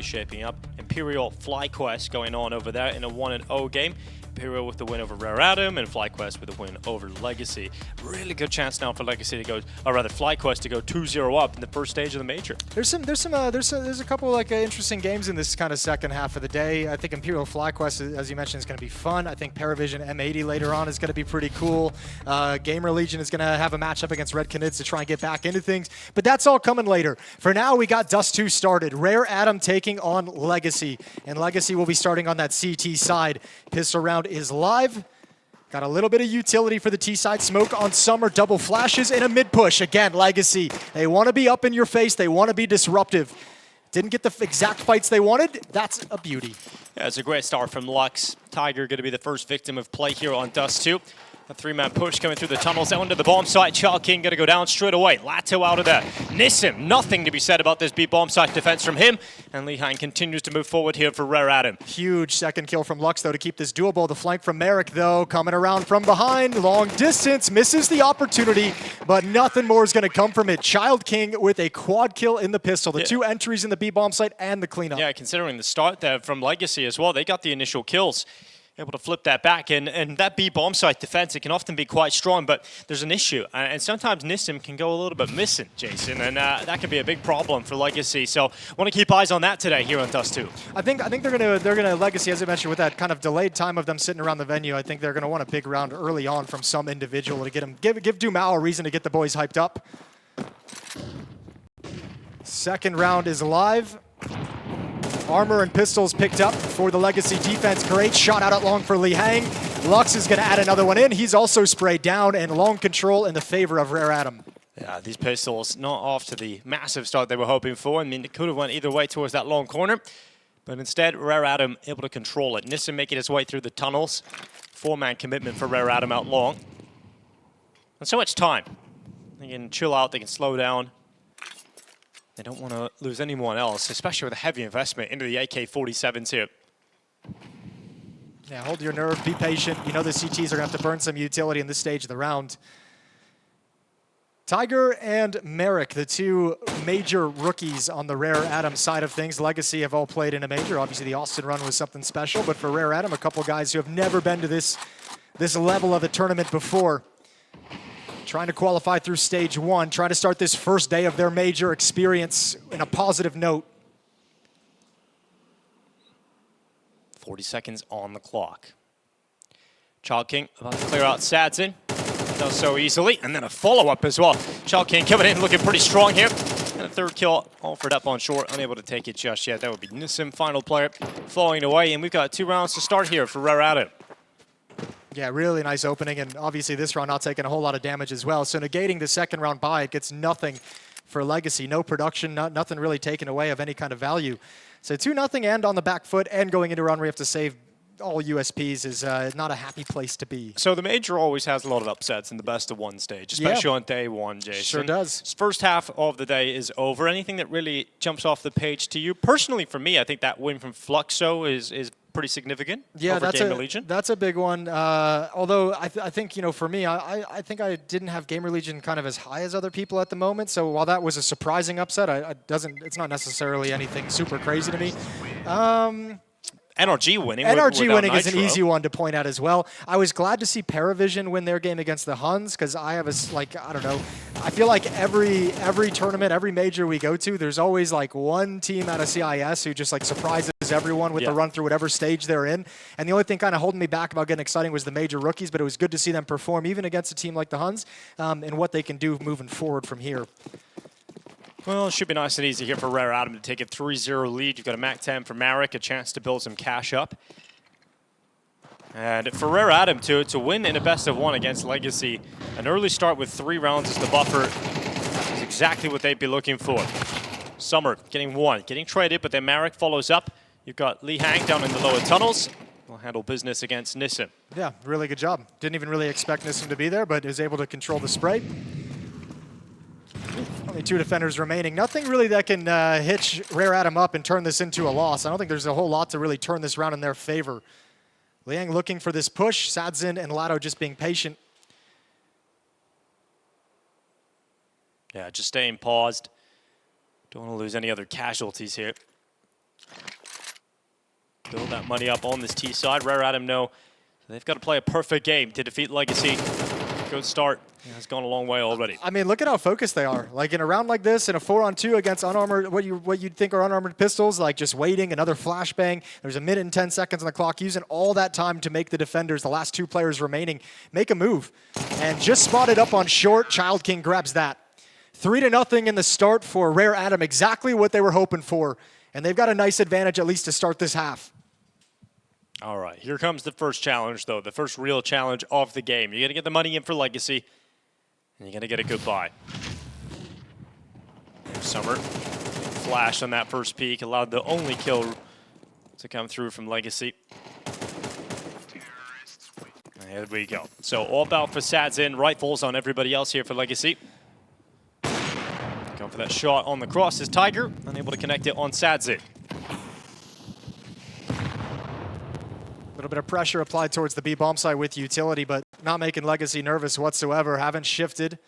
be shaping up. Imperial FlyQuest going on over there in a 1-0 game. Imperial with the win over Rare Atom and FlyQuest with a win over Legacy. Really good chance now for Legacy to go, or rather FlyQuest to go 2-0 up in the first stage of the major. There's a couple like interesting games in this kind of second half of the day. I think Imperial FlyQuest, as you mentioned, is going to be fun. I think Paravision M80 later on is going to be pretty cool. Gamer Legion is going to have a matchup against Red Canids to try and get back into things, but that's all coming later. For now, we got Dust2 started. Rare Atom taking on Legacy, and Legacy will be starting on that CT side. Pistol round is live. Got a little bit of utility for the T-side. Smoke on Summer, double flashes, and a mid push. Again, Legacy. They want to be up in your face. They want to be disruptive. Didn't get the exact fights they wanted. That's a beauty. Yeah, it's a great start from Lux. Tiger going to be the first victim of play here on Dust2. A three-man push coming through the tunnels, out into the bomb site. ChildKing going to go down straight away. Lato out of there. Nissim, nothing to be said about this B bomb site defense from him. And Lihang continues to move forward here for Rare Atom. Huge second kill from Lux, though, to keep this doable. The flank from Merrick, though, coming around from behind. Long distance, misses the opportunity, but nothing more is going to come from it. ChildKing with a quad kill in the pistol. The two entries in the B bomb site and the cleanup. Yeah, considering the start there from Legacy as well, they got the initial kills. Able to flip that back, and that B bomb site defense, it can often be quite strong, but there's an issue, and sometimes Nissim can go a little bit missing, Jason, and that can be a big problem for Legacy. So want to keep eyes on that today here on Dust2. I think they're gonna Legacy, as I mentioned, with that kind of delayed time of them sitting around the venue. I think they're gonna want a big round early on from some individual to get him, give Dumao a reason to get the boys hyped up. Second round is live. Armor and pistols picked up for the Legacy defense. Great shot out at long for Lihang. Lux is going to add another one in. He's also sprayed down, and long control in the favor of Rare Atom. Yeah, these pistols not off to the massive start they were hoping for. I mean, it could have went either way towards that long corner, but instead, Rare Atom able to control it. Nissim making his way through the tunnels. Four-man commitment for Rare Atom out long. And so much time. They can chill out, they can slow down. They don't want to lose anyone else, especially with a heavy investment into the AK-47s here. Yeah, hold your nerve, be patient. You know the CTs are going to have to burn some utility in this stage of the round. Tiger and Merrick, the two major rookies on the Rare Atom side of things. Legacy have all played in a major. Obviously, the Austin run was something special, but for Rare Atom, a couple guys who have never been to this level of a tournament before. Trying to qualify through stage one, trying to start this first day of their major experience in a positive note. 40 seconds on the clock. ChildKing about to clear out Sadzin. Does so easily, and then a follow-up as well. ChildKing coming in looking pretty strong here. And a third kill offered up on short, unable to take it just yet. That would be Nissim, final player, falling away, and we've got 2 rounds to start here for Rare Atom. Yeah, really nice opening, and obviously this round not taking a whole lot of damage as well. So negating the second round bye, it gets nothing for Legacy. No production, nothing really taken away of any kind of value. So 2-0 and on the back foot, and going into a round where you have to save all USPs is not a happy place to be. So the major always has a lot of upsets in the best of one stage, especially on day one, Jason. Sure does. First half of the day is over. Anything that really jumps off the page to you? Personally, for me, I think that win from Fluxo is pretty significant. Yeah, over Gamer Legion. That's a big one. Although I think, you know, for me, I think I didn't have Gamer Legion kind of as high as other people at the moment. So while that was a surprising upset, it's not necessarily anything super crazy to me. NRG winning. NRG winning is an easy one to point out as well. I was glad to see Paravision win their game against the Huns, because I have I don't know, I feel like every tournament, every major we go to, there's always like one team out of CIS who just like surprises everyone with the run through whatever stage they're in. And the only thing kind of holding me back about getting exciting was the major rookies, but it was good to see them perform even against a team like the Huns, and what they can do moving forward from here. Well, it should be nice and easy here for Rare Atom to take a 3-0 lead. You've got a MAC-10 for Marek, a chance to build some cash up. And for Rare Atom to win in a best-of-1 against Legacy, an early start with 3 rounds as the buffer is exactly what they'd be looking for. Summer getting 1, getting traded, but then Marek follows up. You've got Lihang down in the lower tunnels. Will handle business against Nissim. Yeah, really good job. Didn't even really expect Nissim to be there, but is able to control the spray. Only 2 defenders remaining. Nothing really that can hitch Rare Atom up and turn this into a loss. I don't think there's a whole lot to really turn this round in their favor. Liang looking for this push. Sadzin and Lato just being patient. Yeah, just staying paused. Don't want to lose any other casualties here. build that money up on this T side. Rare Atom know they've got to play a perfect game to defeat Legacy. Good start. Yeah, it's gone a long way already. I mean, look at how focused they are. Like in a round like this, in a 4-on-2 against unarmored, what you'd think are unarmored pistols, like just waiting, another flashbang. There's a minute and 10 seconds on the clock, using all that time to make the defenders, the last two players remaining, make a move. And just spotted up on short, ChildKing grabs that. 3-0 in the start for Rare Atom, exactly what they were hoping for. And they've got a nice advantage at least to start this half. All right, here comes the first challenge, though, the first real challenge of the game. You're going to get the money in for Legacy, and you're going to get a good buy. Summer flashed on that first peek, allowed the only kill to come through from Legacy. And here we go. So all about facades in, rifles on everybody else here for Legacy. Going for that shot on the cross is Tiger, unable to connect it on Sadzin. A little bit of pressure applied towards the B bomb site with utility, but not making Legacy nervous whatsoever. Haven't shifted.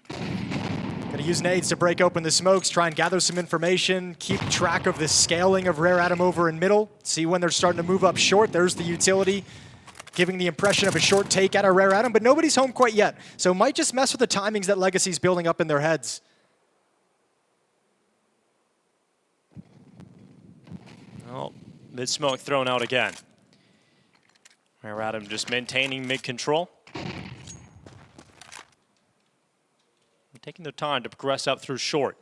Gonna use nades to break open the smokes, try and gather some information, keep track of the scaling of Rare Atom over in middle. See when they're starting to move up short. There's the utility, giving the impression of a short take out of Rare Atom, but nobody's home quite yet. So might just mess with the timings that Legacy's building up in their heads. Oh. Mid-smoke thrown out again. Rare Atom just maintaining mid-control. Taking their time to progress up through short.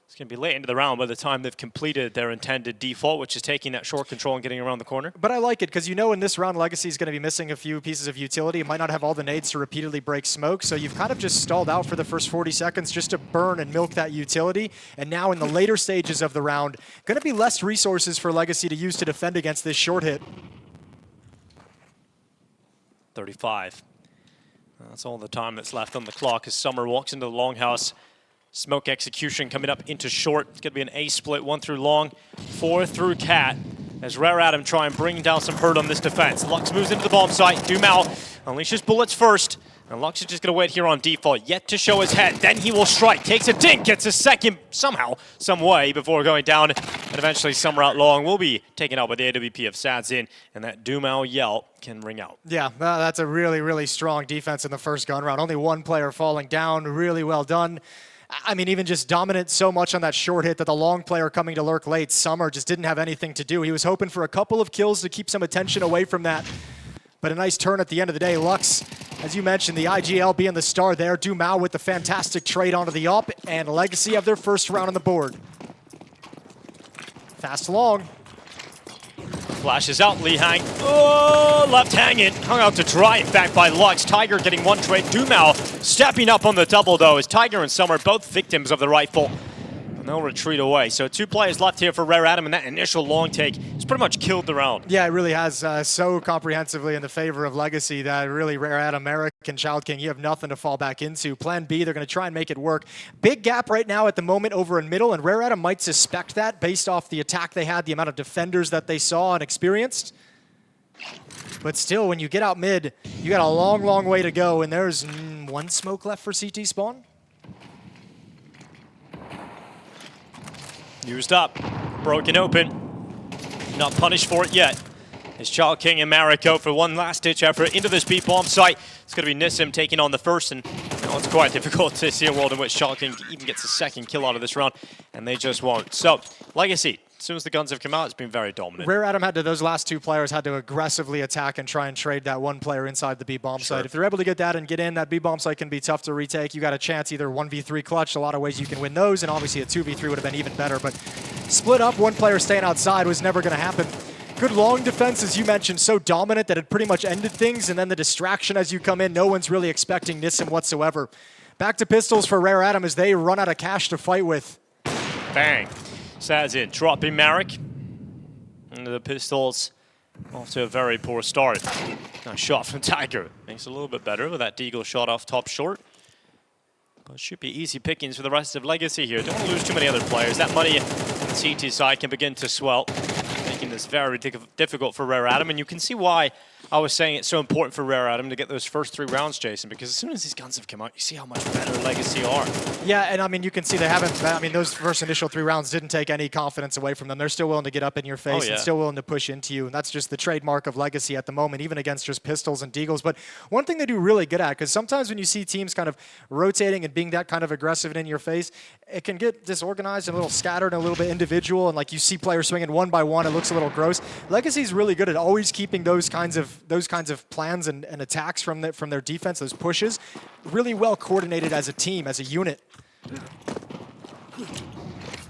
It's going to be late into the round by the time they've completed their intended default, which is taking that short control and getting around the corner. But I like it, because you know in this round, Legacy is going to be missing a few pieces of utility. It might not have all the nades to repeatedly break smoke, so you've kind of just stalled out for the first 40 seconds just to burn and milk that utility. And now in the later stages of the round, going to be less resources for Legacy to use to defend against this short hit. 35. That's all the time that's left on the clock as Summer walks into the longhouse. Smoke execution coming up into short. It's going to be an A split, 1 through long, 4 through cat. As Rare Atom try and bring down some hurt on this defense. Lux moves into the bomb site. Dumao unleashes bullets first. And Lux is just going to wait here on default, yet to show his head. Then he will strike, takes a dink, gets a second somehow, some way before going down. And eventually Summer out long will be taken out by the AWP of Sadzin. And that Dumao yell can ring out. Yeah, that's a really, really strong defense in the first gun round. Only one player falling down, really well done. I mean, even just dominant so much on that short hit that the long player coming to lurk late, Summer, just didn't have anything to do. He was hoping for a couple of kills to keep some attention away from that. But a nice turn at the end of the day. Lux, as you mentioned, the IGL being the star there. Dumao with the fantastic trade onto the up, and Legacy have their first round on the board. Fast long. Flashes out, Lee Hang. Oh, left hanging. Hung out to dry, in fact, by Lux. Tiger getting one trade. Dumao stepping up on the double, though, as Tiger and Summer both victims of the rifle. And they'll retreat away. So 2 players left here for Rare Atom, and that initial long take has pretty much killed the round. Yeah, it really has so comprehensively in the favor of Legacy that really Rare Atom, Eric, and ChildKing, you have nothing to fall back into. Plan B, they're going to try and make it work. Big gap right now at the moment over in middle, and Rare Atom might suspect that based off the attack they had, the amount of defenders that they saw and experienced. But still, when you get out mid, you got a long, long way to go, and there's 1 smoke left for CT spawn. Used up, broken open, not punished for it yet. It's ChildKing and Mariko for one last-ditch effort into this B-bomb site. It's going to be Nissim taking on the first, and it's quite difficult to see a world in which ChildKing even gets a second kill out of this round, and they just won't. So, Legacy, as soon as the guns have come out, it's been very dominant. Rare Atom those last 2 players had to aggressively attack and try and trade that 1 player inside the B-bomb site. If they're able to get that and get in, that B-bomb site can be tough to retake. You got a chance either 1v3 clutch, a lot of ways you can win those, and obviously a 2v3 would have been even better. But split up, 1 player staying outside was never going to happen. Good long defense, as you mentioned, so dominant that it pretty much ended things, and then the distraction as you come in, no one's really expecting Nissim whatsoever. Back to pistols for Rare Atom as they run out of cash to fight with. Bang. Sadzin dropping Marek. Into the pistols. Off to a very poor start. Nice shot from Tiger. Makes it a little bit better with that Deagle shot off top short. But it should be easy pickings for the rest of Legacy here. Don't want to lose too many other players. That money on the CT side can begin to swell, making this very difficult for Rare Atom. And you can see why I was saying it's so important for Rare Adam to get those first 3 rounds, Jason, because as soon as these guns have come out, you see how much better Legacy are. Yeah, and I mean, you can see they haven't, I mean, those first initial 3 rounds didn't take any confidence away from them. They're still willing to get up in your face and still willing to push into you, and that's just the trademark of Legacy at the moment, even against just pistols and deagles. But one thing they do really good at, because sometimes when you see teams kind of rotating and being that kind of aggressive and in your face, it can get disorganized and a little scattered and a little bit individual, and like you see players swinging one by one, it looks a little gross. Legacy's really good at always keeping those kinds of plans and attacks from their defense, those pushes, really well coordinated as a team, as a unit.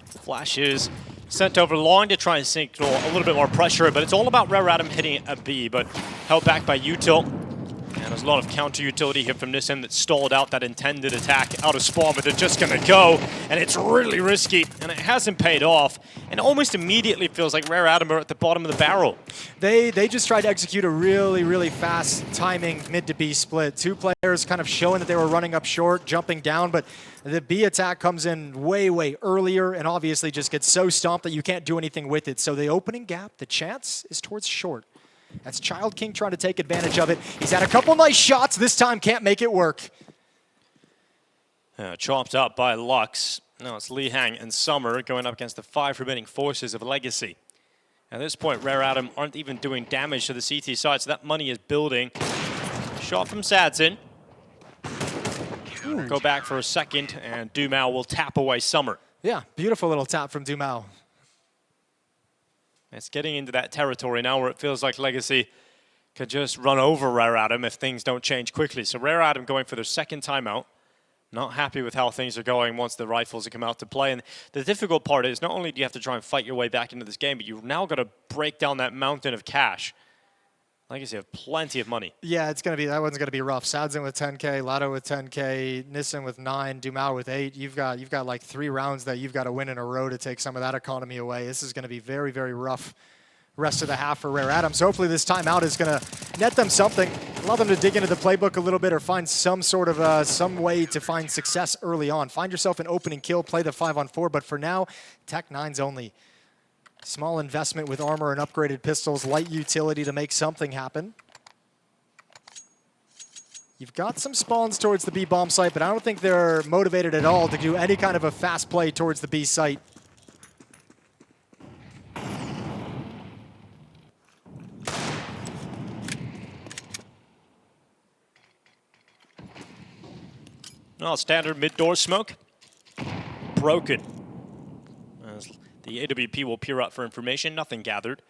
Flashes sent over long to try and signal a little bit more pressure, but it's all about Rare Adam hitting a B, but held back by Util. And there's a lot of counter utility here from this end that stalled out that intended attack out of spawn, but they're just going to go, and it's really risky, and it hasn't paid off, and almost immediately feels like Rare Adam are at the bottom of the barrel. They just tried to execute a really, really fast timing mid to B split. 2 players kind of showing that they were running up short, jumping down, but the B attack comes in way, way earlier and obviously just gets so stomped that you can't do anything with it. So the opening gap, the chance is towards short. That's ChildKing trying to take advantage of it. He's had a couple nice shots. This time can't make it work. Chopped up by Lux. Now it's Lee Hang and Summer going up against the 5 remaining forces of Legacy. At this point, Rare Adam aren't even doing damage to the CT side, so that money is building. Shot from Sadzin. Go back for a second, and Dumao will tap away Summer. Yeah, beautiful little tap from Dumao. It's getting into that territory now where it feels like Legacy could just run over Rare Adam if things don't change quickly. So Rare Adam going for their second timeout. Not happy with how things are going once the rifles have come out to play. And the difficult part is not only do you have to try and fight your way back into this game, but you've now got to break down that mountain of cash. Legacy have plenty of money. Yeah, it's gonna be, that one's gonna be rough. Sadzin with 10K, Lado with 10K, Nissen with 9, Dumao with 8. You've got like 3 rounds that you've got to win in a row to take some of that economy away. This is gonna be very, very rough rest of the half for Rare Adam. So hopefully this timeout is gonna net them something. Allow them to dig into the playbook a little bit or find some sort of some way to find success early on. Find yourself an opening kill, play the 5-on-4, but for now, Tech 9's only. Small investment with armor and upgraded pistols, light utility to make something happen. You've got some spawns towards the B bomb site, but I don't think they're motivated at all to do any kind of a fast play towards the B site. Well, standard mid-door smoke. Broken. As the AWP will peer out for information. Nothing gathered.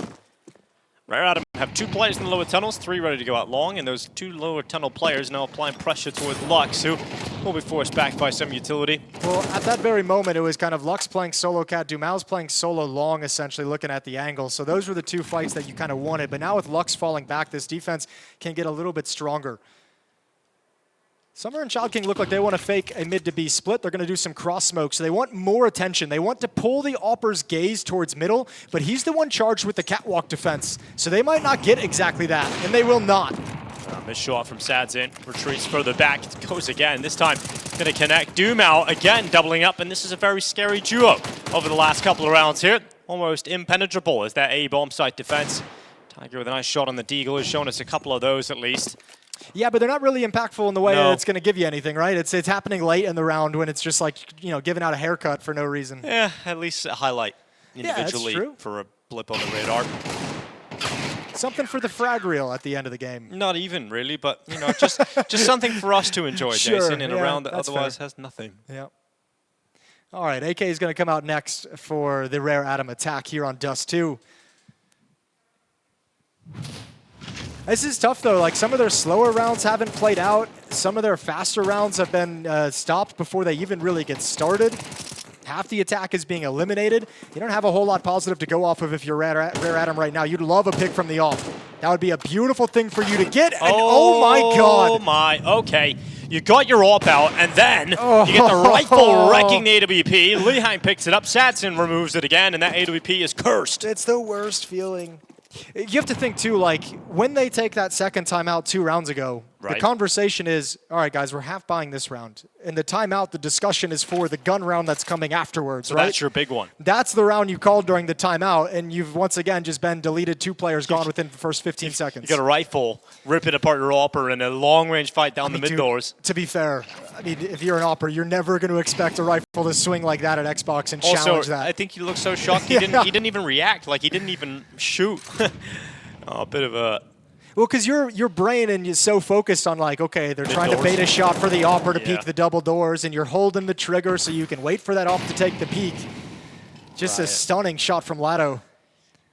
Rare Adam have 2 players in the lower tunnels, 3 ready to go out long, and those 2 lower tunnel players now applying pressure towards Lux, who will be forced back by some utility. Well, at that very moment, it was kind of Lux playing solo cat, Dumao's playing solo long, essentially, looking at the angle. So those were the 2 fights that you kind of wanted. But now with Lux falling back, this defense can get a little bit stronger. Summer and ChildKing look like they want to fake a mid to B split. They're going to do some cross smoke, so they want more attention. They want to pull the Opper's gaze towards middle, but he's the one charged with the catwalk defense, so they might not get exactly that, and they will not. Missed shot from Sadzin, retreats further back, it goes again, this time going to connect. Dumao again doubling up, and this is a very scary duo over the last couple of rounds here. Almost impenetrable as that A bomb site defense. Tiger with a nice shot on the Deagle has shown us a couple of those at least. Yeah, but they're not really impactful in the way that it's going to give you anything, right? It's happening late in the round when it's just like, you know, giving out a haircut for no reason. Yeah, at least a highlight individually for a blip on the radar. Something for the frag reel at the end of the game. Not even really, but you know, just something for us to enjoy, Jason, in a round that otherwise has nothing. Yeah. All right, AK is going to come out next for the Rare Adam attack here on Dust2. This is tough, though. Like, some of their slower rounds haven't played out. Some of their faster rounds have been stopped before they even really get started. Half the attack is being eliminated. You don't have a whole lot positive to go off of if you're Rare Adam right now. You'd love a pick from the off. That would be a beautiful thing for you to get. And oh my God. Oh my, okay. You got your AWP out, and then you get the rifle wrecking the AWP. Lihang picks it up. Sadzin removes it again, and that AWP is cursed. It's the worst feeling. You have to think, too, like, when they take that second timeout 2 rounds ago, Right. The conversation is, all right, guys, we're half buying this round. In the timeout, the discussion is for the gun round that's coming afterwards, So right? that's your big one. That's the round you called during the timeout, and you've once again just been deleted. 2 players gone within the first 15 seconds. You got a rifle, rip it apart your AWPer in a long-range fight down the mid dude, doors. To be fair, I mean, if you're an AWPer, you're never going to expect a rifle to swing like that at Xbox and challenge that. I think he looked so shocked he didn't even react, like he didn't even shoot. A bit of a... Well, because your brain and you're so focused on like, okay, they're trying to Mid-doors. bait a shot for the AWPer to Yeah. peek the double doors, and you're holding the trigger so you can wait for that AWP to take the peek. Just a stunning shot from Lado.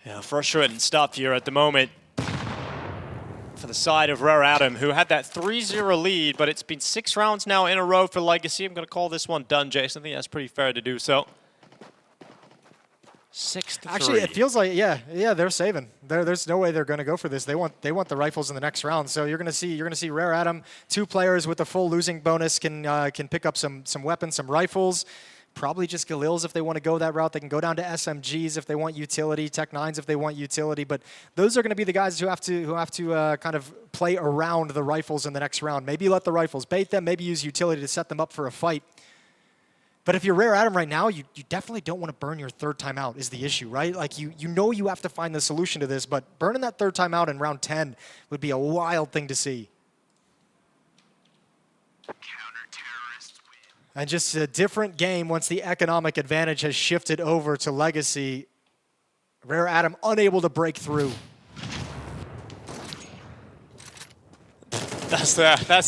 Yeah, frustrating stuff here at the moment for the side of Rare Adam, who had that 3-0 lead, but it's been 6 rounds now in a row for Legacy. I'm going to call this one done, Jason. I think that's pretty fair to do so. 6-3. Actually, it feels like they're saving. There's no way they're going to go for this. They want the rifles in the next round. So you're going to see Rare Adam, 2 players with a full losing bonus can pick up some weapons, some rifles. Probably just Galils if they want to go that route. They can go down to SMGs if they want utility, Tech 9s if they want utility. But those are going to be the guys who have to kind of play around the rifles in the next round. Maybe let the rifles bait them. Maybe use utility to set them up for a fight. But if you're Rare Adam right now, you definitely don't want to burn your 3rd time out is the issue, right? Like you know you have to find the solution to this, but burning that 3rd time out in round 10 would be a wild thing to see. And just a different game once the economic advantage has shifted over to Legacy. Rare Adam unable to break through. That's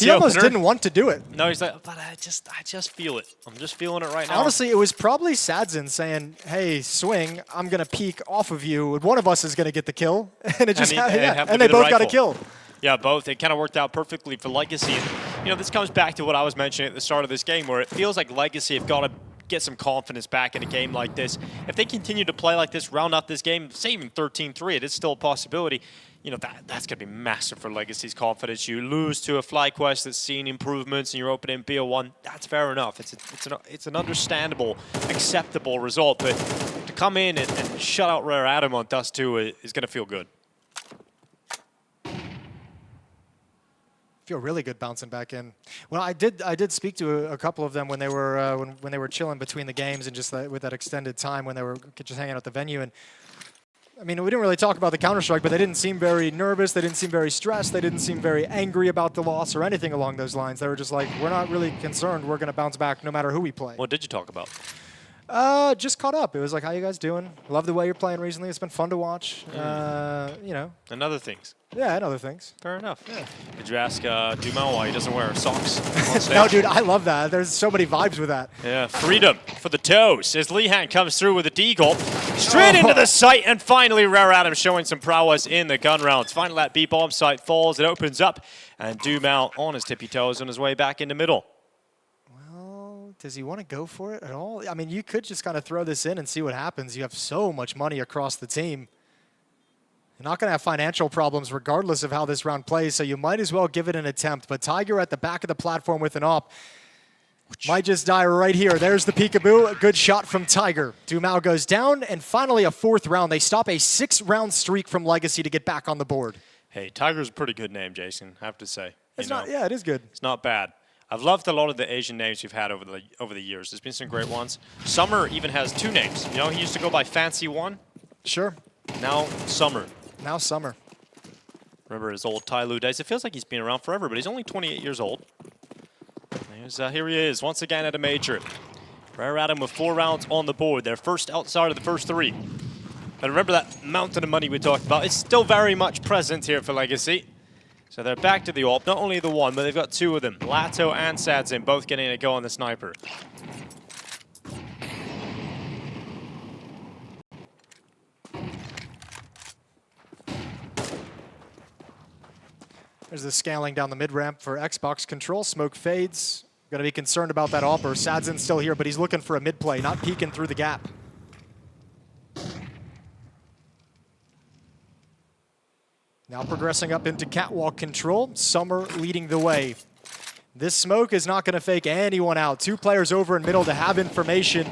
He the almost opener. didn't want to do it. No, he's like, but I just feel it. I'm just feeling it right now. Honestly, it was probably Sadzin saying, hey, swing, I'm going to peek off of you. One of us is going to get the kill. And it just and they both got a kill. Yeah, both. It kind of worked out perfectly for Legacy. And, this comes back to what I was mentioning at the start of this game, where it feels like Legacy have got to get some confidence back in a game like this. If they continue to play like this, round out this game, say even 13-3, it is still a possibility. That's going to be massive for Legacy's confidence. You lose to a FlyQuest that's seen improvements and you're opening BO1. That's fair enough. It's an understandable, acceptable result. But to come in and shut out Rare Adam on Dust2 is going to feel good. Feel really good bouncing back in. Well, I did speak to a couple of them when they were when they were chilling between the games and just with that extended time when they were just hanging out at the venue. And I mean, we didn't really talk about the Counter-Strike, but they didn't seem very nervous. They didn't seem very stressed. They didn't seem very angry about the loss or anything along those lines. They were just like, we're not really concerned. We're going to bounce back no matter who we play. What did you talk about? Just caught up. It was like, how you guys doing? Love the way you're playing recently. It's been fun to watch. And other things. Yeah, and other things. Fair enough. Yeah. Did you ask Dumel why he doesn't wear socks on stage? No, dude, I love that. There's so many vibes with that. Yeah, freedom for the toes as Lehan comes through with a deagle. Straight into the site, and finally Rare Adam showing some prowess in the gun rounds. Finally that B-bomb site falls, it opens up, and Dumel on his tippy toes on his way back into middle. Well, does he want to go for it at all? I mean, you could just kind of throw this in and see what happens. You have so much money across the team. You're not going to have financial problems regardless of how this round plays, so you might as well give it an attempt. But Tiger at the back of the platform with an op might just die right here. There's the peekaboo. A good shot from Tiger. Dumel goes down, and finally a 4th round. They stop a 6-round streak from Legacy to get back on the board. Hey, Tiger's a pretty good name, Jason, I have to say. Yeah, it is good. It's not bad. I've loved a lot of the Asian names we've had over the years. There's been some great ones. Summer even has 2 names. He used to go by Fancy One. Sure. Now Summer. Now Summer. Remember his old Tyloo days? It feels like he's been around forever, but he's only 28 years old. Here he is, once again at a major. Rare Adam with 4 rounds on the board. They're first outside of the first 3. But remember that mountain of money we talked about? It's still very much present here for Legacy. So they're back to the AWP. Not only the one, but they've got 2 of them. Lato and Sadzin both getting a go on the sniper. There's the scaling down the mid-ramp for Xbox control. Smoke fades. Going to be concerned about that AWPer. Sadzin's still here, but he's looking for a mid-play, not peeking through the gap. Now progressing up into catwalk control. Summer leading the way. This smoke is not going to fake anyone out. 2 players over in middle to have information.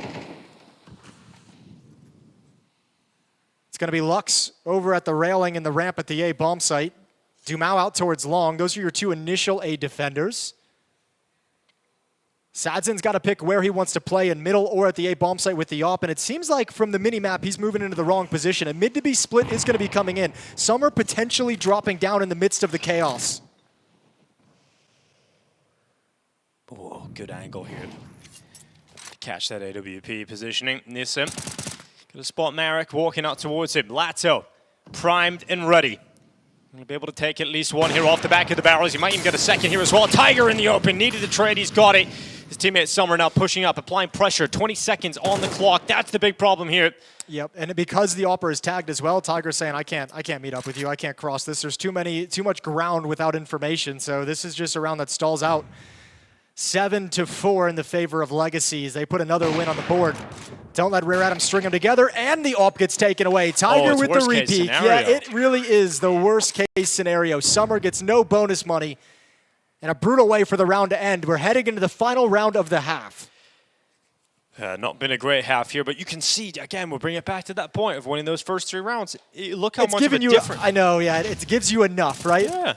It's going to be Lux over at the railing and the ramp at the A bomb site. Dumao out towards long. Those are your two initial A defenders. Sadzin's got to pick where he wants to play, in middle or at the A bomb site with the op, and it seems like from the mini-map he's moving into the wrong position. A mid to B split is going to be coming in. Summer potentially dropping down in the midst of the chaos. Oh, good angle here. Catch that AWP positioning. Nissim gonna spot Marek walking out towards him. Lato primed and ready. Gonna be able to take at least one here off the back of the barrels. He might even get a second here as well. Tiger in the open, needed the trade, he's got it. His teammate Summer now pushing up, applying pressure. 20 seconds on the clock. That's the big problem here. Yep, and because the Opera is tagged as well, Tiger's saying, I can't meet up with you. I can't cross this. There's too much ground without information. So this is just a round that stalls out. 7-4 in the favor of Legacy as they put another win on the board. Don't let Rare Adam string them together, and the op gets taken away. Tiger with the repeat. Yeah, it really is the worst case scenario. Summer gets no bonus money, and a brutal way for the round to end. We're heading into the final round of the half. Not been a great half here, but you can see, again, we'll bring it back to that point of winning those first 3 rounds. Look how much of a difference. I know, yeah, it gives you enough, right? Yeah.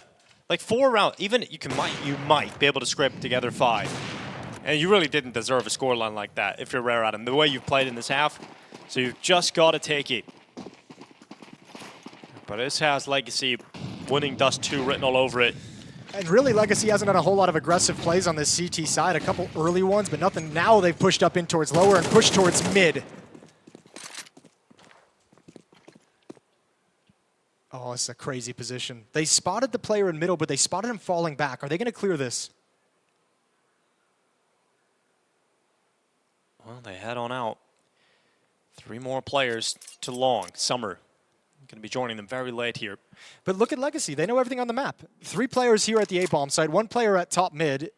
Like 4 rounds, even you might be able to scrape together 5. And you really didn't deserve a scoreline like that if you're Rare Adam, the way you've played in this half. So you've just got to take it. But this has Legacy winning Dust2 written all over it. And really, Legacy hasn't done a whole lot of aggressive plays on this CT side. A couple early ones, but nothing. Now they've pushed up in towards lower and pushed towards mid. Oh, it's a crazy position. They spotted the player in middle, but they spotted him falling back. Are they going to clear this? Well, they head on out. 3 more players to long. Summer going to be joining them very late here. But look at Legacy. They know everything on the map. 3 players here at the A-bomb site, 1 player at top mid.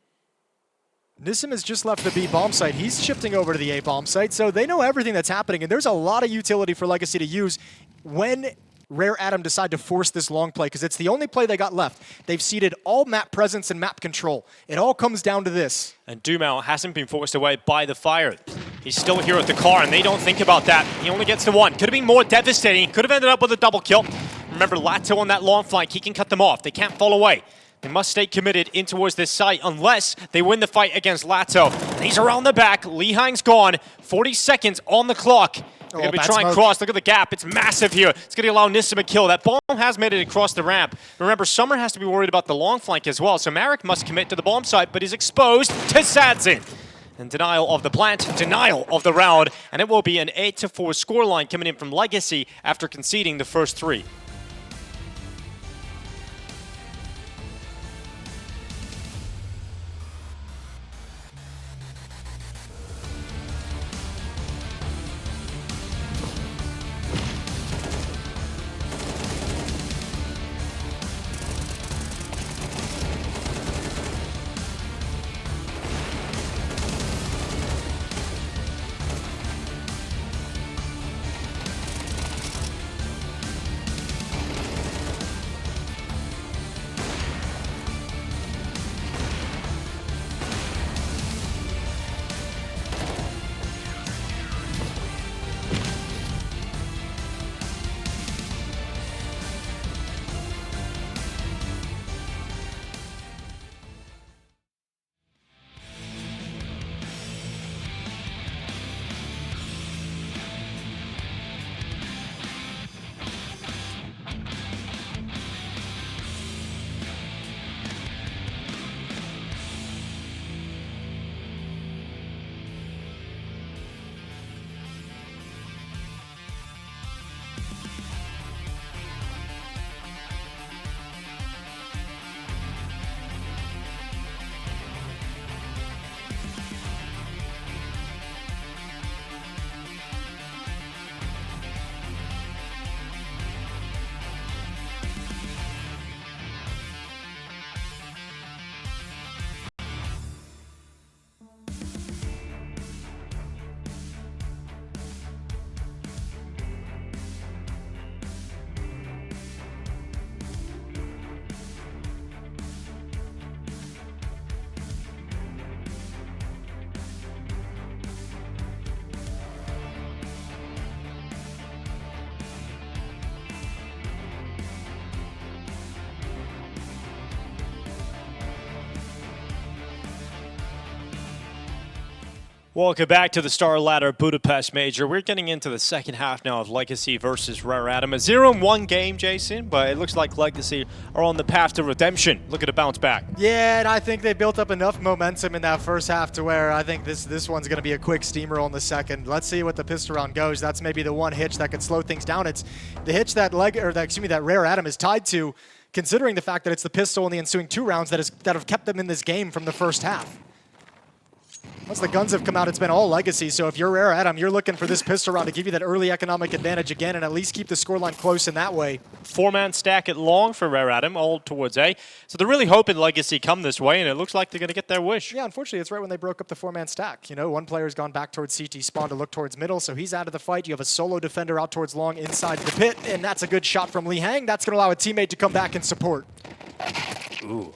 Nissim has just left the B-bomb site. He's shifting over to the A-bomb site, so they know everything that's happening, and there's a lot of utility for Legacy to use when Rare Adam decide to force this long play, because it's the only play they got left. They've ceded all map presence and map control. It all comes down to this. And Dumao hasn't been forced away by the fire. He's still here at the car, and they don't think about that. He only gets the 1. Could have been more devastating. Could have ended up with a double kill. Remember, Lato on that long flank, he can cut them off. They can't fall away. They must stay committed in towards this site unless they win the fight against Lato. And he's around the back. Lihang's gone. 40 seconds on the clock. They're going to be trying to cross. Look at the gap. It's massive here. It's going to allow Nissim a kill. That bomb has made it across the ramp. Remember, Summer has to be worried about the long flank as well. So Marek must commit to the bomb site, but he's exposed to Sadzin. And denial of the plant, denial of the round. And it will be an 8-4 scoreline coming in from Legacy after conceding the first 3. Welcome back to the StarLadder Budapest Major. We're getting into the second half now of Legacy versus Rare Atom. A 0-1 game, Jason, but it looks like Legacy are on the path to redemption. Look at a bounce back. Yeah, and I think they built up enough momentum in that first half to where I think this one's going to be a quick steamroll in the second. Let's see what the pistol round goes. That's maybe the one hitch that could slow things down. It's the hitch that that Rare Atom is tied to, considering the fact that it's the pistol in the ensuing 2 rounds that have kept them in this game from the first half. Once the guns have come out, it's been all Legacy. So if you're Rare Atom, you're looking for this pistol round to give you that early economic advantage again and at least keep the scoreline close in that way. 4-man stack at long for Rare Atom, all towards A. So they're really hoping Legacy come this way, and it looks like they're going to get their wish. Yeah, unfortunately, it's right when they broke up the 4-man stack. You know, one player's gone back towards CT spawn to look towards middle, so he's out of the fight. You have a solo defender out towards long inside the pit, and that's a good shot from Lee Hang. That's going to allow a teammate to come back and support. Ooh.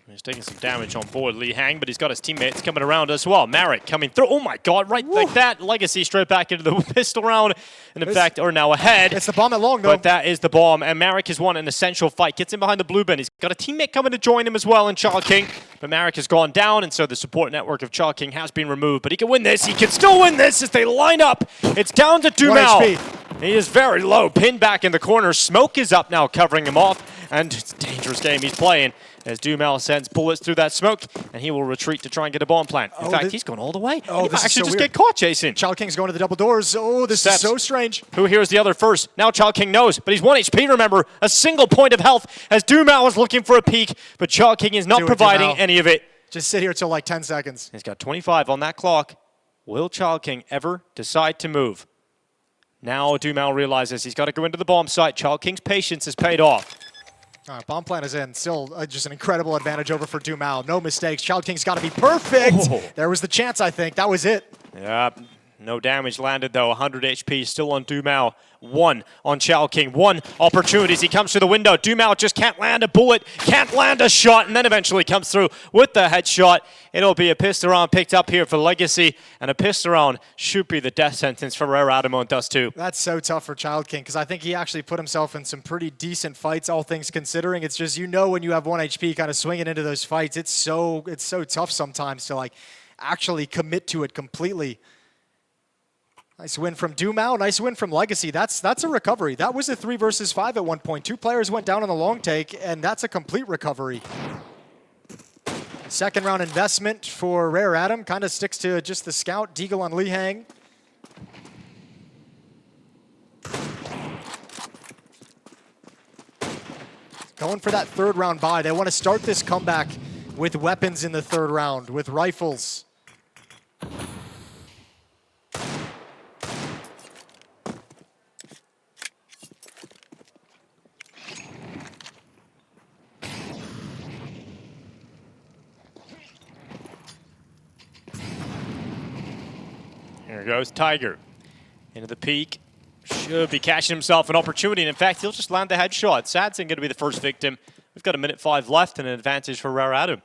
He's taking some damage on board, Lee Hang, but he's got his teammates coming around as well. Marek coming through. Oh my god, right like that. Legacy straight back into the pistol round. And in fact, are now ahead. It's the bomb at long, though. But that is the bomb. And Marek has won an essential fight. Gets in behind the blue bin. He's got a teammate coming to join him as well in ChildKing. But Marek has gone down, and so the support network of ChildKing has been removed. But he can win this. He can still win this as they line up. It's down to Dumel. He is very low. Pinned back in the corner. Smoke is up now, covering him off. And it's a dangerous game he's playing as Dumel sends bullets through that smoke, and he will retreat to try and get a bomb plant. In fact, he's going all the way. Oh, he this might actually is so just weird. get caught, Jason. ChildKing's going to the double doors. Oh, this is so strange. Who hears the other first? Now ChildKing knows, but he's 1 HP, remember. A single point of health as Dumel is looking for a peek, but ChildKing is not providing any of it. Just sit here till like 10 seconds. He's got 25 on that clock. Will ChildKing ever decide to move? Now Dumel realizes he's got to go into the bomb site. ChildKing's patience has paid off. All right, bomb plant is in. Still just an incredible advantage over for Dumel. No mistakes. ChildKing's got to be perfect. Oh. There was the chance, I think. That was it. Yeah, no damage landed, though. 100 HP still on Dumel. 1 on ChildKing. 1 opportunities. He comes through the window. Dumel just can't land a bullet, can't land a shot, and then eventually comes through with the headshot. It'll be a pistol round picked up here for Legacy, and a pistol round should be the death sentence for Rare Atom on Dust2. That's so tough for ChildKing, because I think he actually put himself in some pretty decent fights, all things considering. It's just, you know, when you have 1 HP kind of swinging into those fights, it's so tough sometimes to like actually commit to it completely. Nice win from Dumel, nice win from Legacy. That's a recovery. That was a 3 versus 5 at one point. 2 players went down on the long take, and that's a complete recovery. Second round investment for Rare Atom. Kind of sticks to just the scout. Deagle on Lee Hang. Going for that 3rd round buy. They want to start this comeback with weapons in the 3rd round, with rifles. Here goes Tiger into the peak. Should be catching himself an opportunity. And in fact, he'll just land the headshot. Sadson going to be the first victim. We've got 1:05 left and an advantage for Rare Atom.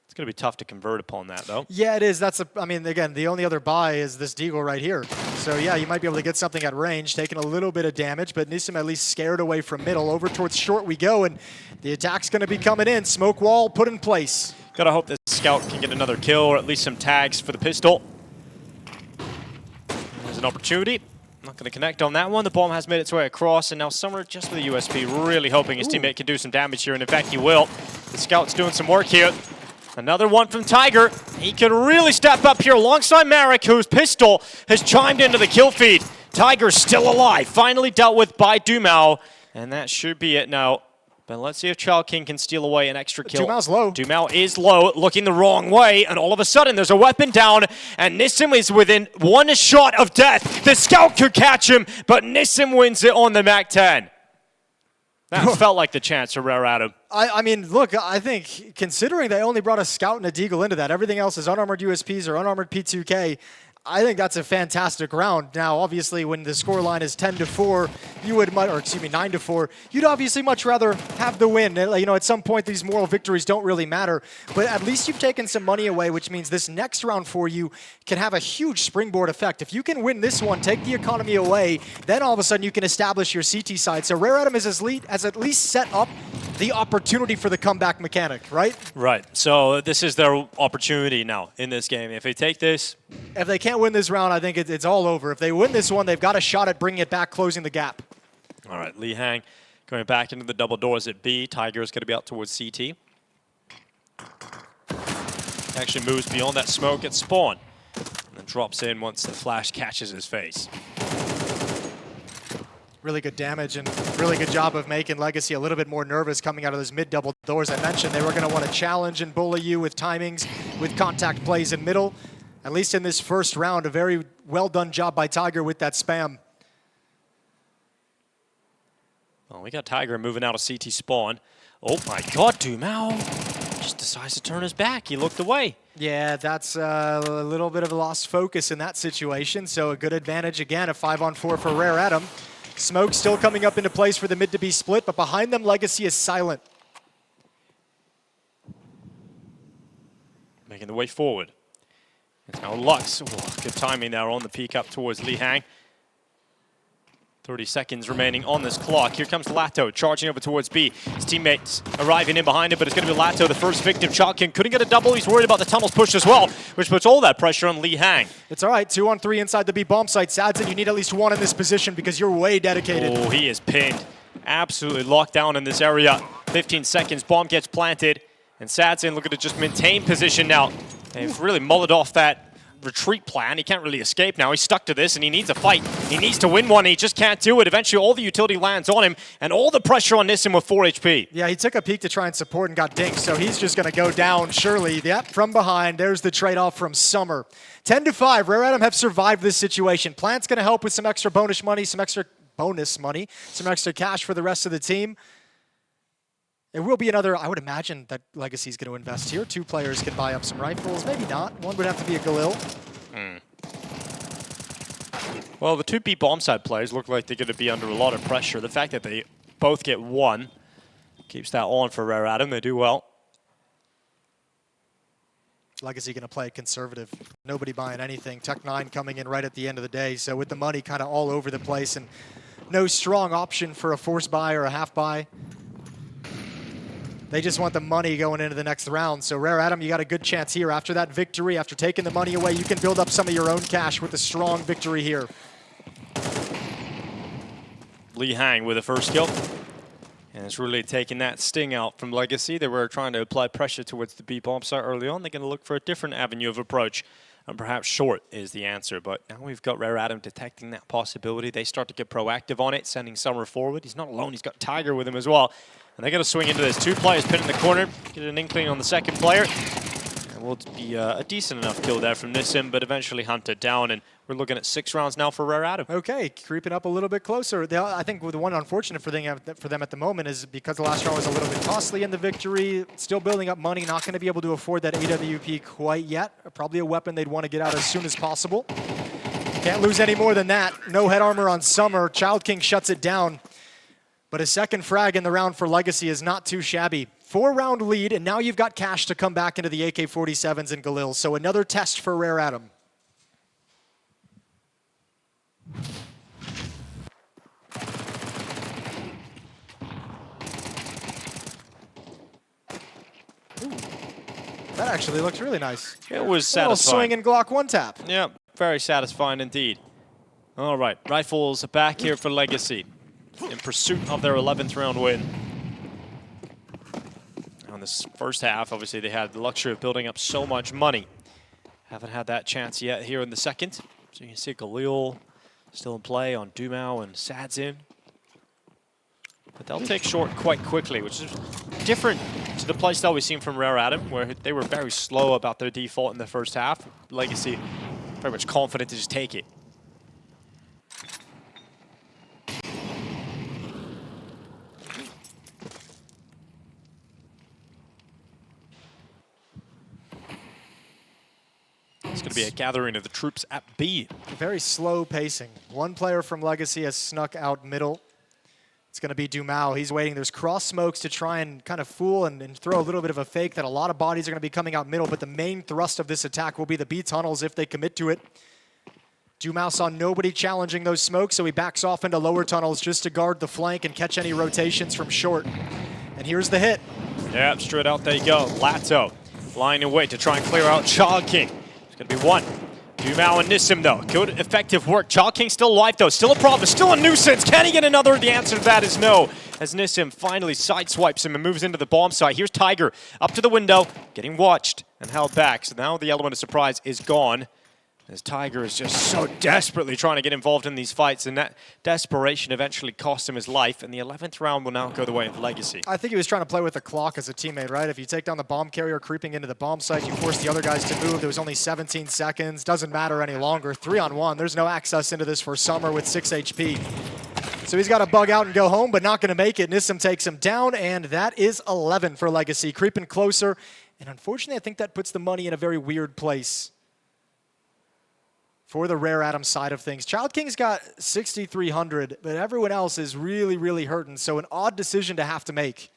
It's going to be tough to convert upon that, though. Yeah, it is. I mean, again, the only other buy is this Deagle right here. So, yeah, you might be able to get something at range, taking a little bit of damage, but Nissim at least scared away from middle. Over towards short we go, and the attack's going to be coming in. Smoke wall put in place. Got to hope this scout can get another kill or at least some tags for the pistol. There's an opportunity. Not going to connect on that one. The bomb has made its way across, and now Summer just with the USP, really hoping his teammate can do some damage here, and in fact he will. The scout's doing some work here. Another one from Tiger. He can really step up here alongside Marek, whose pistol has chimed into the kill feed. Tiger's still alive, finally dealt with by Dumel, and that should be it now. But let's see if ChildKing can steal away an extra kill. Dumel's low. Dumel is low, looking the wrong way, and all of a sudden there's a weapon down, and Nissim is within 1 shot of death. The scout could catch him, but Nissim wins it on the MAC-10. That felt like the chance for Rare Atom. I mean, look, I think considering they only brought a scout and a Deagle into that, everything else is unarmored USPs or unarmored P2K. I think that's a fantastic round. Now, obviously, when the scoreline is 10-4, you would, or excuse me, 9-4, you'd obviously much rather have the win. You know, at some point, these moral victories don't really matter. But at least you've taken some money away, which means this next round for you can have a huge springboard effect. If you can win this one, take the economy away, then all of a sudden you can establish your CT side. So Rare Atom is at least set up the opportunity for the comeback mechanic, right? Right. So this is their opportunity now in this game. If they take this, if they can't win this round, I think it's all over. If they win this one, they've got a shot at bringing it back, closing the gap. All right, Lee Hang going back into the double doors at B. Tiger is going to be out towards CT. Actually moves beyond that smoke at spawn. And then drops in once the flash catches his face. Really good damage and really good job of making Legacy a little bit more nervous coming out of those mid double doors. I mentioned they were going to want to challenge and bully you with timings, with contact plays in middle. At least in this first round, a very well done job by Tiger with that spam. Well, we got Tiger moving out of CT spawn. Oh my God, Dumao just decides to turn his back. He looked away. Yeah, that's a little bit of a lost focus in that situation. So a good advantage again, a 5-on-4 for Rare Adam. Smoke still coming up into place for the mid to be split, but behind them, Legacy is silent. Making the way forward. It's now Lux. Oh, good timing there on the peek up towards Lee Hang. 30 seconds remaining on this clock. Here comes Lato charging over towards B. His teammates arriving in behind him, but it's going to be Lato, the first victim. ChildKing couldn't get a double. He's worried about the tunnels push as well, which puts all that pressure on Lee Hang. It's all right. 2-on-3 inside the B bomb site. Sadson, you need at least one in this position because you're way dedicated. Oh, he is pinned. Absolutely locked down in this area. 15 seconds. Bomb gets planted. And Sadson looking to just maintain position now. They've really mullered off that retreat plan. He can't really escape now. He's stuck to this and he needs a fight. He needs to win one. He just can't do it. Eventually all the utility lands on him and all the pressure on Nissim with 4 HP. Yeah, he took a peek to try and support and got dinked, so he's just going to go down surely. Yep, from behind. There's the trade-off from Summer. 10-5. Rare Adam have survived this situation. Plant's going to help with some extra bonus money, some extra cash for the rest of the team. It will be another, I would imagine that Legacy's going to invest here. 2 players can buy up some rifles. Maybe not. One would have to be a Galil. Well, the 2 B bomb side players look like they're going to be under a lot of pressure. The fact that they both get 1 keeps that on for Rare Adam. They do well. Legacy going to play conservative. Nobody buying anything. Tech9 coming in right at the end of the day. So with the money kind of all over the place and no strong option for a force buy or a half buy. They just want the money going into the next round. So Rare Adam, you got a good chance here. After that victory, after taking the money away, you can build up some of your own cash with a strong victory here. Lee Hang with the first kill. And it's really taking that sting out from Legacy. They were trying to apply pressure towards the B bomb site early on. They're going to look for a different avenue of approach. And perhaps short is the answer. But now we've got Rare Adam detecting that possibility. They start to get proactive on it, sending Summer forward. He's not alone. He's got Tiger with him as well. And they're going to swing into this. 2 players pinned in the corner. Get an inkling on the second player. And will be a decent enough kill there from Nissim, but eventually hunted down. And we're looking at 6 rounds now for Rare Adam. Okay, creeping up a little bit closer. I think the one unfortunate for them at the moment is because the last round was a little bit costly in the victory, still building up money, not going to be able to afford that AWP quite yet. Probably a weapon they'd want to get out as soon as possible. Can't lose any more than that. No head armor on Summer. ChildKing shuts it down. But a second frag in the round for Legacy is not too shabby. 4-round lead, and now you've got cash to come back into the AK-47s and Galil. So another test for Rare Adam. Ooh, that actually looks really nice. It was satisfying. A little swing and Glock 1 tap. Yeah, very satisfying indeed. All right, rifles back here for Legacy in pursuit of their 11th round win. On this first half, obviously they had the luxury of building up so much money. Haven't had that chance yet here in the second. So you can see Galil still in play on Dumao and Sadson. But they'll take short quite quickly, which is different to the playstyle we've seen from Rare Adam, where they were very slow about their default in the first half. Legacy very much confident to just take it. It's going to be a gathering of the troops at B. Very slow pacing. One player from Legacy has snuck out middle. It's going to be Dumao. He's waiting. There's cross smokes to try and kind of fool and throw a little bit of a fake that a lot of bodies are going to be coming out middle, but the main thrust of this attack will be the B tunnels if they commit to it. Dumao saw nobody challenging those smokes, so he backs off into lower tunnels just to guard the flank and catch any rotations from short. And here's the hit. Yep, straight out there you go. Lato lying in wait to try and clear out ChildKing. It's going to be one. Dumao and Nissim, though. Good, effective work. ChildKing still alive, though. Still a problem. Still a nuisance. Can he get another? The answer to that is no. As Nissim finally sideswipes him and moves into the bomb site. Here's Tiger up to the window, getting watched and held back. So now the element of surprise is gone. As Tiger is just so desperately trying to get involved in these fights, and that desperation eventually cost him his life, and the 11th round will now go the way of Legacy. I think he was trying to play with the clock as a teammate, right? If you take down the bomb carrier creeping into the bomb site, you force the other guys to move. There was only 17 seconds. Doesn't matter any longer. 3-on-1. There's no access into this for Summer with 6 HP. So he's got to bug out and go home, but not going to make it. Nissim takes him down, and that is 11 for Legacy. Creeping closer, and unfortunately, I think that puts the money in a very weird place for the Rare Atom side of things. ChildKing's got 6,300, but everyone else is really, really hurting. So an odd decision to have to make.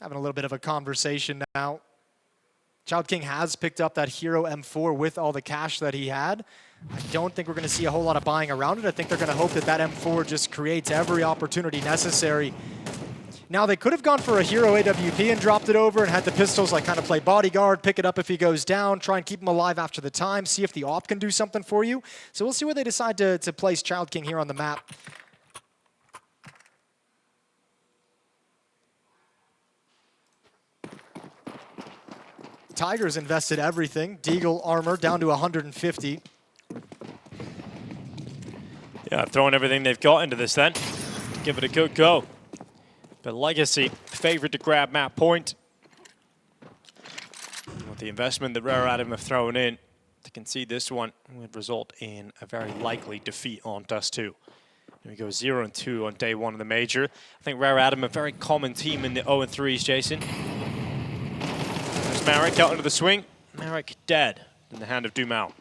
Having a little bit of a conversation now. ChildKing has picked up that Hero M4 with all the cash that he had. I don't think we're going to see a whole lot of buying around it. I think they're going to hope that that M4 just creates every opportunity necessary. Now, they could have gone for a Hero AWP and dropped it over and had the pistols like kind of play bodyguard, pick it up if he goes down, try and keep him alive after the time, see if the AWP can do something for you. So we'll see where they decide to place ChildKing here on the map. Tiger's invested everything. Deagle armor down to 150. Yeah, throwing everything they've got into this then. Give it a good go. But Legacy favored to grab map point. With the investment that Rare Atom have thrown in, to concede this one would result in a very likely defeat on Dust2. Here we go, 0-2 on day one of the major. I think Rare Atom, a very common team in the 0-3s, Jason. There's Marek out into the swing. Marek dead in the hand of Dumao.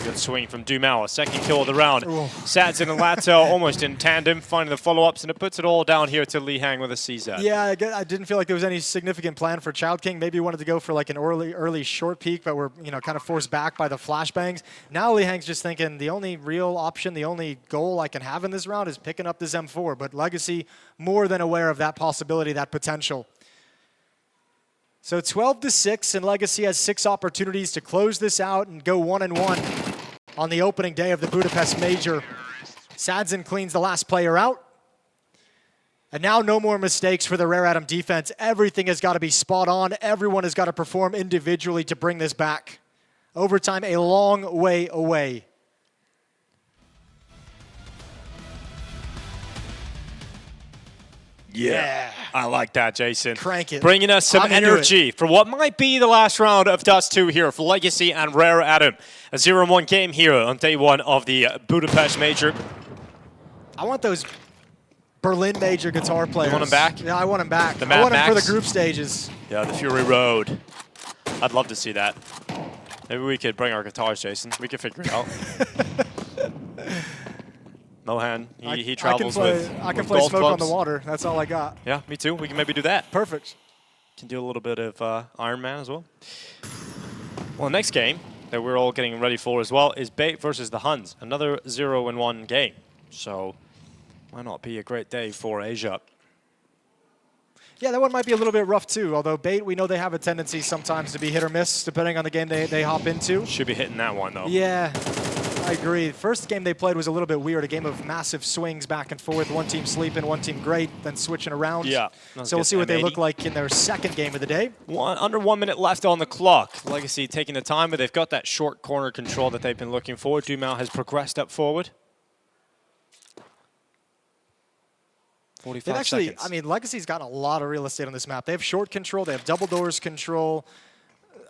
Good swing from Dumao, a second kill of the round. Sadzen and Lato almost in tandem, finding the follow-ups, and it puts it all down here to Li Hang with a CZ. Yeah, I didn't feel like there was any significant plan for ChildKing. Maybe he wanted to go for like an early short peek, but we're kind of forced back by the flashbangs. Now Li Hang's just thinking the only real option, the only goal I can have in this round is picking up this M4. But Legacy more than aware of that possibility, that potential. So 12-6, and Legacy has 6 opportunities to close this out and go 1-1. On the opening day of the Budapest Major. Sadzen cleans the last player out. And now no more mistakes for the Rare Atom defense. Everything has got to be spot on. Everyone has got to perform individually to bring this back. Overtime a long way away. Yeah, I like that, Jason. Crank it. Bringing us some energy for what might be the last round of Dust2 here for Legacy and Rare Atom. A 0-1 game here on day one of the Budapest Major. I want those Berlin Major guitar players. You want them back? Yeah, I want them back. The I want them for Max? the group stages. Yeah, the Fury Road. I'd love to see that. Maybe we could bring our guitars, Jason. We could figure it out. Mohan, he travels with I can play golf Smoke clubs. on the Water. That's all I got. Yeah, me too. We can maybe do that. Perfect. Can do a little bit of Iron Man as well. Well, next game that we're all getting ready for as well is Bait versus the Huns. Another 0-1 game. So why not be a great day for Asia? Yeah, that one might be a little bit rough too, although Bait, we know they have a tendency sometimes to be hit or miss depending on the game they hop into. Should be hitting that one though. Yeah, I agree. First game they played was a little bit weird, a game of massive swings back and forth, one team sleeping, one team great, then switching around. Yeah. So we'll see what they look like in their second game of the day. Under 1 minute left on the clock. Legacy taking the time, but they've got that short corner control that they've been looking for. Dumao has progressed up forward. 45 seconds. I mean, Legacy's got a lot of real estate on this map. They have short control, they have double doors control.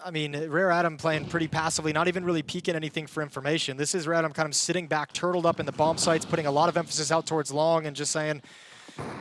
I mean, Rare Atom playing pretty passively, not even really peeking anything for information. This is Rare Atom kind of sitting back, turtled up in the bomb sites, putting a lot of emphasis out towards long and just saying,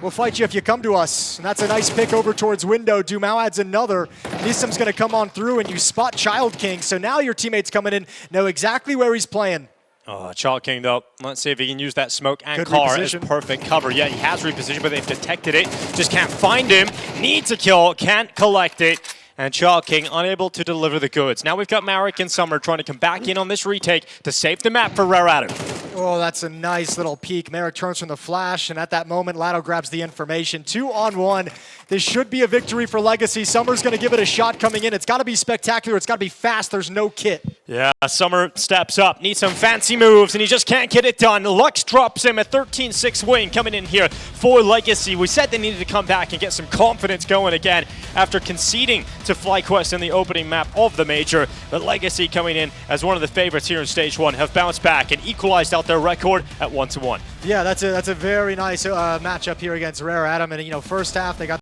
we'll fight you if you come to us. And that's a nice pick over towards window. Dumao adds another. Nissim's going to come on through and you spot ChildKing. So now your teammates coming in know exactly where he's playing. Oh, ChildKing though. Let's see if he can use that smoke and Good car as reposition. perfect cover. Yeah, he has repositioned, but they've detected it. Just can't find him. Needs a kill, can't collect it. And ChildKing unable to deliver the goods. Now we've got Marek and Summer trying to come back in on this retake to save the map for Rare Adam. Oh, that's a nice little peek. Marek turns from the flash, and at that moment, Lado grabs the information. 2-on-1. This should be a victory for Legacy. Summer's going to give it a shot coming in. It's got to be spectacular. It's got to be fast. There's no kit. Yeah, Summer steps up, needs some fancy moves, and he just can't get it done. Lux drops him a 13-6 win coming in here for Legacy. We said they needed to come back and get some confidence going again after conceding to FlyQuest in the opening map of the Major. But Legacy coming in as one of the favorites here in Stage 1 have bounced back and equalized out their record at 1-1. Yeah, that's a very nice matchup here against Rare Adam. And, first half, they got